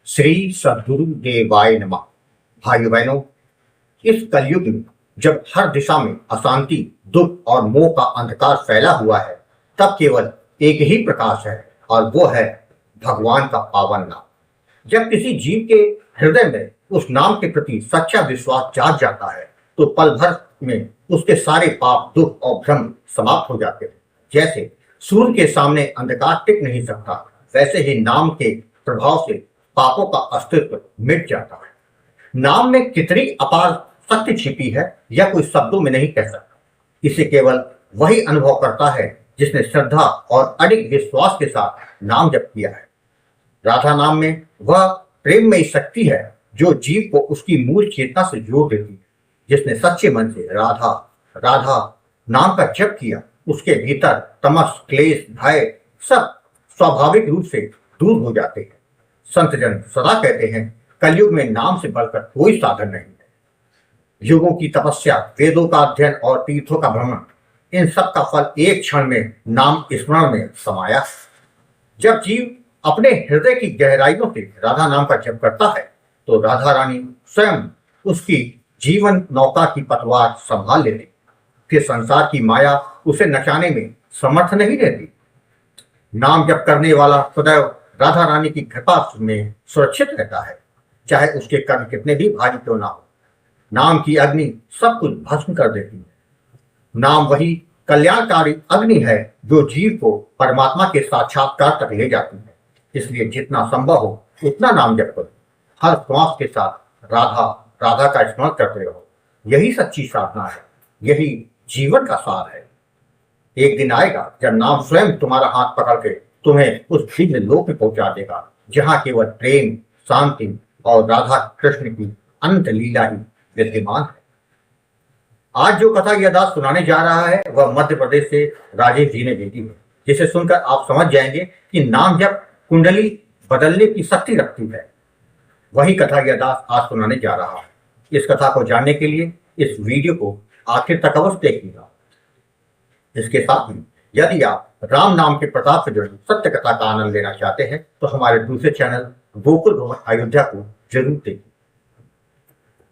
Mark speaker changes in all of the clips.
Speaker 1: श्री सद्गुरु देवाय नमः। भाइयों बहनों, इस कलयुग में जब हर दिशा में अशांति, दुख और मोह का अंधकार फैला हुआ है, तब केवल एक ही प्रकाश है और वो है भगवान का पावन नाम। जब किसी जीव के हृदय में उस नाम के प्रति सच्चा विश्वास जाग जाता है, तो पल भर में उसके सारे पाप, दुख और भ्रम समाप्त हो जाते हैं। जैसे सूर्य के सामने अंधकार टिक नहीं सकता, वैसे ही नाम के प्रभाव से पापों का अस्तित्व मिट जाता है। नाम में कितनी अपार शक्ति छिपी है, यह कोई शब्दों में नहीं कह सकता। इसे केवल वही अनुभव करता है जिसने श्रद्धा और अडिग विश्वास के साथ नाम जप किया है। राधा नाम में वह प्रेममयी शक्ति है जो जीव को उसकी मूल चेतना से जोड़ देती है। जिसने सच्चे मन से राधा राधा नाम का जप किया, उसके भीतर तमस, क्लेश, भय सब स्वाभाविक रूप से दूर हो जाते हैं। संत जन सदा कहते हैं, कलयुग में नाम से बढ़कर कोई साधन नहीं है। युगों की तपस्या, वेदों का अध्ययन और तीर्थों का भ्रमण, इन सब का फल एक क्षण में नाम स्मरण में समाया। जब जीव अपने हृदय की गहराइयों से राधा नाम का जप करता है, तो राधा रानी स्वयं उसकी जीवन नौका की पतवार संभाल लेती। फिर संसार की माया उसे नचाने में समर्थ नहीं रहती। नाम जप करने वाला सदैव राधा रानी की कृपा में सुरक्षित रहता है, चाहे उसके कर्म कितने भी भारी क्यों ना हो। नाम की अग्नि सब कुछ भस्म कर देती है। नाम वही कल्याणकारी अग्नि है जो जीव को परमात्मा के साक्षात्कार तक ले जाती है। इसलिए जितना संभव हो उतना नाम जप करो। हर श्वास के साथ राधा राधा का स्मरण करते रहो। यही सच्ची साधना है, यही जीवन का सार है। एक दिन आएगा जब नाम स्वयं तुम्हारा हाथ पकड़ के तुम्हें उस दिव्य लोक में पहुंचा देगा, जहां केवल प्रेम, शांति और राधा कृष्ण की अनंत लीला ही विद्यमान है। आज जो कथा यह दास सुनाने जा रहा है, वह मध्य प्रदेश से राजेश जी ने भेजी है, जिसे सुनकर आप समझ जाएंगे कि नाम जब कुंडली बदलने की शक्ति रखती है। वही कथा यह दास आज सुनाने जा रहा है। इस कथा को जानने के लिए इस वीडियो को आखिर तक अवश्य देखिएगा। इसके साथ ही यदि आप राम नाम के प्रताप से जुड़ी सत्य कथा का आनंद लेना चाहते हैं, तो हमारे दूसरे चैनल गोकुल भवन अयोध्या को जरूर देखिए।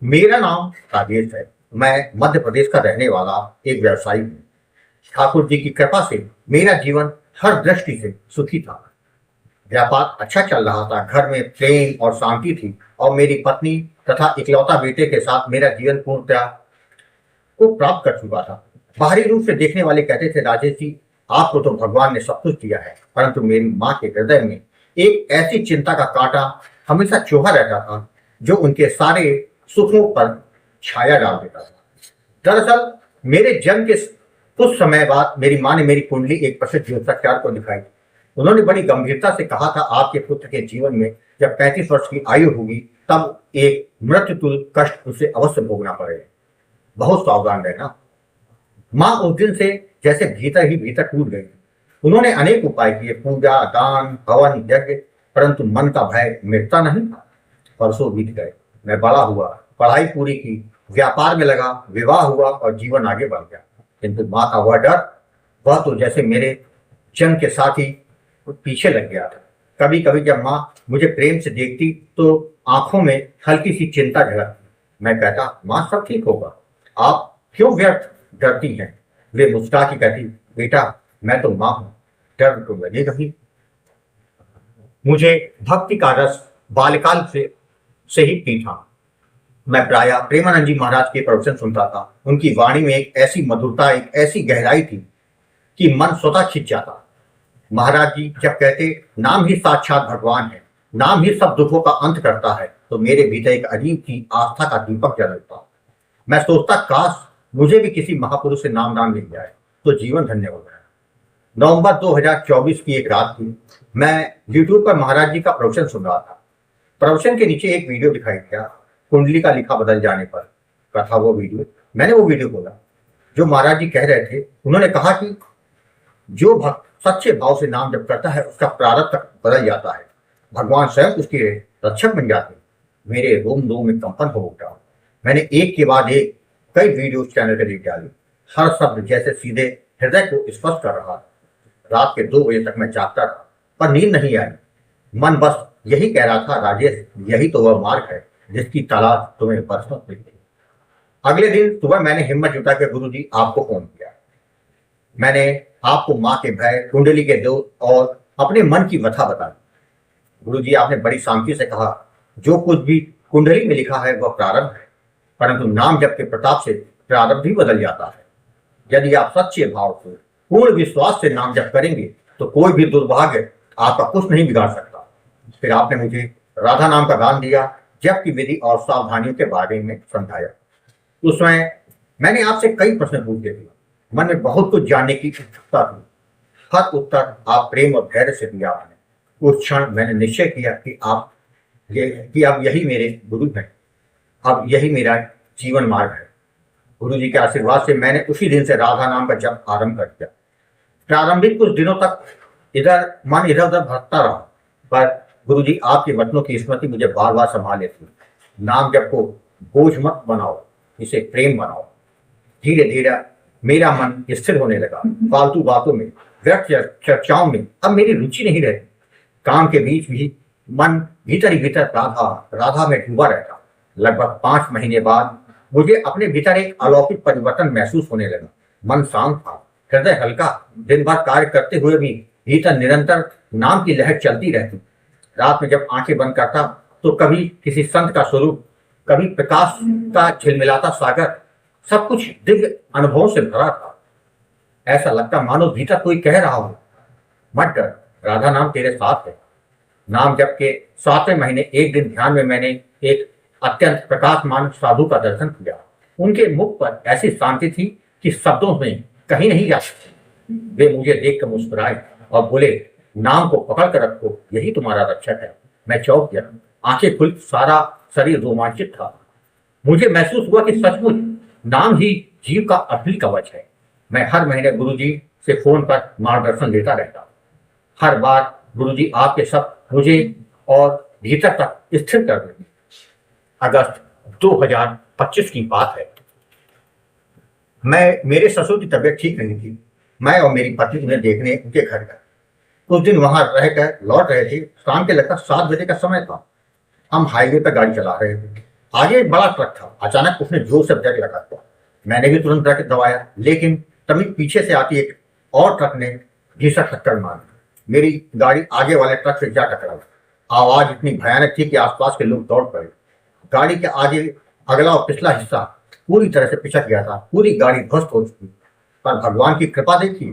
Speaker 1: मेरा नाम राजेश है। मैं मध्य प्रदेश का रहने वाला एक व्यवसायी हूँ। ठाकुर जी की कृपा से मेरा जीवन हर दृष्टि से सुखी था। व्यापार अच्छा चल रहा था, घर में प्रेम और शांति थी और मेरी पत्नी तथा इकलौता बेटे के साथ मेरा जीवन पूर्णतया को प्राप्त कर चुका था। बाहरी रूप से देखने वाले कहते थे, राजेश जी आपको तो भगवान ने सब कुछ दिया है, परंतु मेरी माँ के हृदय में एक ऐसी चिंता का कांटा हमेशा चुभा रहता था जो उनके सारे सुखों पर छाया डाल देता था। दरअसल मेरे जन्म के कुछ समय बाद मेरी माँ ने मेरी कुंडली एक प्रसिद्ध ज्योतिषाचार्य को दिखाई। उन्होंने बड़ी गंभीरता से कहा था, आपके पुत्र के जीवन में जब 35 वर्ष की आयु होगी, तब एक मृत्युतुल्य कष्ट उसे अवश्य भोगना पड़ेगा। बहुत सावधान रहना। माँ उस दिन से जैसे भीतर ही भीतर टूट गई। उन्होंने अनेक उपाय किए, पूजा, दान, हवन, यज्ञ, परंतु मन का भय मिटता नहीं था। वर्षों बीत गए, मैं बड़ा हुआ, पढ़ाई पूरी की, व्यापार में लगा, विवाह हुआ और जीवन आगे बढ़ गया। किंतु माँ का वह डर, वह तो जैसे मेरे जन्म के साथ ही पीछे लग गया था। कभी कभी जब माँ मुझे प्रेम से देखती तो आंखों में हल्की सी चिंता झलकती। मैं कहता, माँ सब ठीक होगा, आप क्यों व्यर्थ डरती हैं? वे मुस्कुरा के कहती, बेटा मैं तो माँ हूं, डर तो लगेगा ही। मुझे भक्ति का रस बाल्यकाल से ही पीता। मैं प्रायः प्रेमानंद जी महाराज के प्रवचन सुनता था। उनकी वाणी में एक ऐसी मधुरता, एक ऐसी गहराई थी कि मन स्वतः खिंच जाता। महाराज जी जब कहते, नाम ही साक्षात भगवान है, नाम ही सब दुखों का अंत करता है, तो मेरे भीतर एक अजीब सी आस्था का दीपक जल उठता। मैं सोचता, काश मुझे भी किसी महापुरुष से नामदान मिल जाए तो जीवन धन्य हो जाए। नवंबर 2024 की एक रात थी। मैं यूट्यूब पर महाराज जी का प्रवचन सुन रहा था। प्रवचन के नीचे एक वीडियो दिखाई दिया, कुंडली का लिखा बदल जाने पर कथा वो वीडियो। मैंने वो वीडियो खोला। जो महाराज जी कह रहे थे, उन्होंने कहा कि जो भक्त सच्चे भाव से नाम जप करता है, उसका प्रारब्ध बदल जाता है, भगवान स्वयं उसके रक्षक बन जाते। मेरे रोम रोम में कंपन हो उठा। मैंने एक के बाद एक कई वीडियो चैनल पर देख डाली। हर शब्द जैसे सीधे हृदय को स्पर्श कर रहा था। रात के 2 बजे तक मैं जागता रहा, पर नींद नहीं आई। मन बस यही कह रहा था राजेश, यही तो वह मार्ग है जिसकी तलाश तुम्हें बरसों से थी। अगले दिन सुबह मैंने हिम्मत जुटा के गुरुजी आपको फोन किया। मैंने आपको माँ के भय, कुंडली के दोष और अपने मन की व्यथा बताई। गुरुजी आपने बड़ी शांति से कहा, जो कुछ भी कुंडली में लिखा है वह प्रारब्ध है, परंतु नाम जप के प्रताप से प्रारब्ध भी बदल जाता है। यदि आप सच्चे भाव से, पूर्ण विश्वास से नाम जप करेंगे तो कोई भी दुर्भाग्य आपका कुछ नहीं बिगाड़ सकता। फिर आपने मुझे राधा नाम का दान दिया, जप की विधि और सावधानियों के बारे में समझाया। उस समय मैंने आपसे कई प्रश्न पूछे थे, मन में बहुत कुछ जानने की उत्सुकता थी। हर उत्तर आप प्रेम और धैर्य से दिया आपने। उस क्षण मैंने निश्चय किया कि अब यही मेरे गुरु हैं, अब यही मेरा जीवन मार्ग है। गुरु जी के आशीर्वाद से मैंने उसी दिन से राधा नाम का जप आरंभ कर दिया। प्रारंभिक कुछ दिनों तक मन इधर उधर भटकता रहा, पर गुरु जी आपके वचनों की स्मृति मुझे बार बार संभाल लेती। नाम जप को बोझ मत बनाओ, इसे प्रेम बनाओ। धीरे धीरे मेरा मन स्थिर होने लगा। फालतू बातों में, व्यर्थ चर्चाओं में अब मेरी रुचि नहीं रहती। काम के बीच भी मन भीतर ही भीतर राधा राधा में डूबा रहता। लगभग 5 महीने बाद मुझे अपने भीतर एक अलौकिक परिवर्तन महसूस होने लगा। मन शांत था, हृदय हल्का। दिन भर कार्य करते हुए भी भीतर निरंतर नाम की लहर चलती रहती। रात में जब आंखें बंद करता तो कभी किसी संत का स्वरूप, कभी प्रकाश का झिलमिलाता सागर, सब कुछ दिव्य अनुभवों से भरा था। ऐसा लगता मानो भीतर कोई कह रहा हो, मत डर, राधा नाम तेरे साथ है। नाम जप के 7वें महीने एक दिन ध्यान में मैंने एक अत्यंत प्रकाशमान साधु का दर्शन किया। उनके मुख पर ऐसी शांति थी कि शब्दों में कहीं नहीं जा सकती। वे मुझे देख कर मुस्कुराए और बोले, नाम को पकड़ कर रखो, यही तुम्हारा रक्षक है। मैं चौंक गया, आंखें खुल, सारा शरीर रोमांचित था। मुझे महसूस हुआ कि सचमुच नाम ही जीव का असली कवच है। मैं हर महीने गुरुजी से फोन पर मार्गदर्शन लेता रहता। हर बार गुरुजी आपके शब्द मुझे और भीतर तक स्थिर कर देते। अगस्त 2025 की बात है। मेरे ससुर की तबीयत ठीक नहीं थी। मैं और मेरी पत्नी उन्हें देखने उनके घर गए। कुछ दिन वहां रहकर लौट रहे थे। शाम के लगभग 7 बजे का समय था। हम हाईवे पर गाड़ी चला रहे थे। आगे एक बड़ा ट्रक था। अचानक उसने जोर से ब्रेक लगा दिया। मैंने भी तुरंत ब्रेक दबाया, लेकिन तभी पीछे से आती एक और ट्रक ने भीषण टक्कर मारी। मेरी गाड़ी आगे वाले ट्रक से जा टकरा। आवाज इतनी भयानक थी कि आसपास के लोग दौड़ पड़े। गाड़ी के आगे अगला और पिछला हिस्सा पूरी तरह से पिछड़ गया था। पूरी गाड़ी ध्वस्त हो चुकी। पर भगवान की कृपा देखी,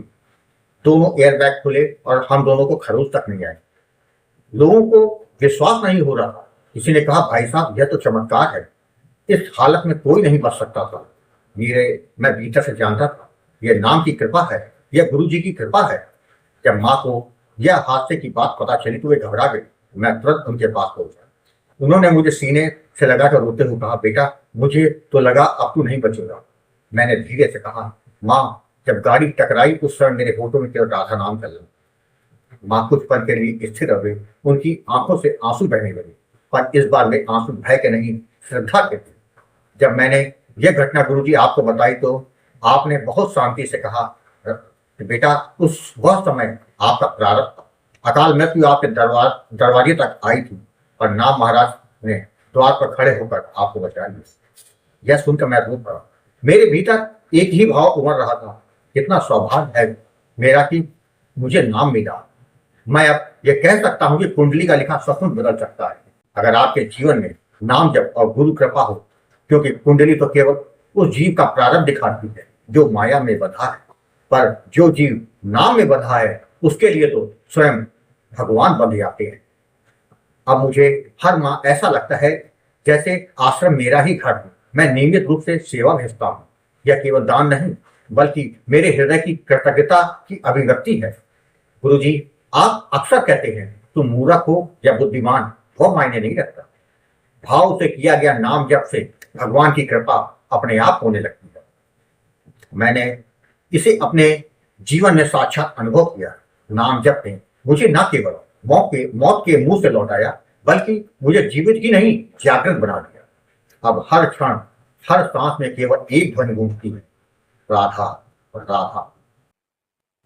Speaker 1: दोनों एयरबैग खुले और हम दोनों को खरोच तक नहीं आए। लोगों को विश्वास नहीं हो रहा था। किसी ने कहा, भाई साहब, यह तो चमत्कार है, इस हालत में कोई नहीं बच सकता था। मैं भीतर से जानता था, यह नाम की कृपा है, यह गुरु जी की कृपा है। जब माँ को यह हादसे की बात पता चली तो वे घबरा गए। मैं तुरंत उनके पास पहुंचा। उन्होंने मुझे सीने से लगाकर रोते हुए कहा, बेटा, मुझे तो लगा अब तू नहीं बचेगा। मैंने धीरे से कहा, माँ, जब गाड़ी टकराई उस समय मेरे होठों में केवल राधा नाम चल रहा। माँ कुछ पल के लिए स्थिर रह गई। उनकी आंखों से आंसू बहने लगे, पर इस बार वे आंसू भय के नहीं, श्रद्धा के थे। जब मैंने यह घटना गुरुजी आपको बताई तो आपने बहुत शांति से कहा, बेटा, वह समय आपका प्रारब्ध था। अकाल मृत्यु आपके दरवाजे तक आई थी, पर नाम महाराज ने द्वार पर खड़े होकर आपको बचा लिया। यह सुनकर मैं रो पड़ा। मेरे भीतर एक ही भाव उमड़ रहा था, कितना सौभाग्य है मेरा कि मुझे नाम मिला। मैं अब यह कह सकता हूं कि कुंडली का लिखा सचमुच बदल सकता है, अगर आपके जीवन में नाम जप और गुरु कृपा हो। क्योंकि कुंडली तो केवल उस जीव का प्रारब्ध दिखाती है जो माया में बंधा है, पर जो जीव नाम में बंधा है उसके लिए तो स्वयं भगवान बंध जाते हैं। अब मुझे हर माह ऐसा लगता है जैसे आश्रम मेरा ही घर है। मैं नियमित रूप से सेवा भेजता हूँ। यह केवल दान नहीं, बल्कि मेरे हृदय की कृतज्ञता की अभिव्यक्ति है। गुरुजी, आप अक्सर कहते हैं तुम मूर्ख हो या बुद्धिमान, वह मायने नहीं रखता। भाव से किया गया नाम जप से भगवान की कृपा अपने आप होने लगती है। मैंने इसे अपने जीवन में साक्षात अनुभव किया। नाम जप ने मुझे न केवल मौत के मुंह से लौटाया, बल्कि मुझे जीवित ही नहीं, जागृत बना दिया। अब हर क्षण, हर सांस में केवल एक ध्वनि गूंजती है, राधा राधा।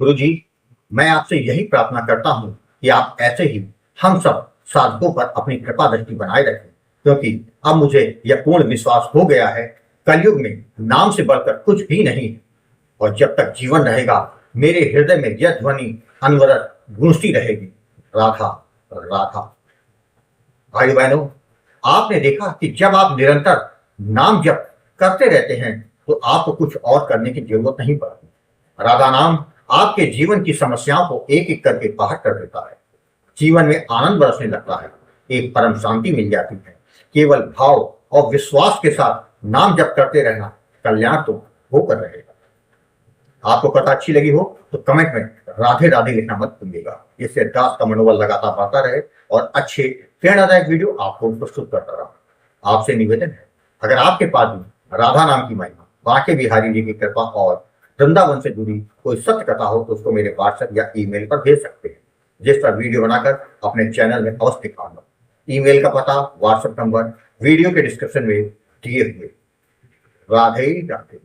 Speaker 1: गुरु जी, मैं आपसे यही प्रार्थना करता हूं कि आप ऐसे ही हम सब साधकों पर अपनी कृपा दृष्टि बनाए रखें, क्योंकि अब मुझे यह पूर्ण विश्वास हो गया है, कलयुग में नाम से बढ़कर कुछ भी नहीं है। और जब तक जीवन रहेगा मेरे हृदय में यह ध्वनि अनवरत गूंजती रहेगी, राधा राधा। भाई बहनों, आपने देखा कि जब आप निरंतर नाम जप करते रहते हैं तो आपको कुछ और करने की जरूरत नहीं पड़ती। राधा नाम आपके जीवन की समस्याओं को एक एक करके बाहर कर देता है। जीवन में आनंद बरसने लगता है, एक परम शांति मिल जाती है। केवल भाव और विश्वास के साथ नाम जप करते रहना, कल्याण तो होकर रहेगा। आपको कथा अच्छी लगी हो तो कमेंट में राधे राधे लिखना मत भूलिएगा, जिससे दास का मनोबल लगातार बढ़ता रहे और अच्छे प्रेरणादायक वीडियो आपको प्रस्तुत करता रहा। आपसे निवेदन है, अगर आपके पास भी राधा नाम की महिमा, बांके बिहारी जी की कृपा और वृंदावन से जुड़ी कोई सत्य कथा हो तो उसको मेरे व्हाट्सएप या ईमेल पर भेज सकते हैं, जिस पर वीडियो बनाकर अपने चैनल में अवश्य दिखाऊंगा। ईमेल का पता, व्हाट्सएप नंबर वीडियो के डिस्क्रिप्शन में दिए हुए। राधे राधे।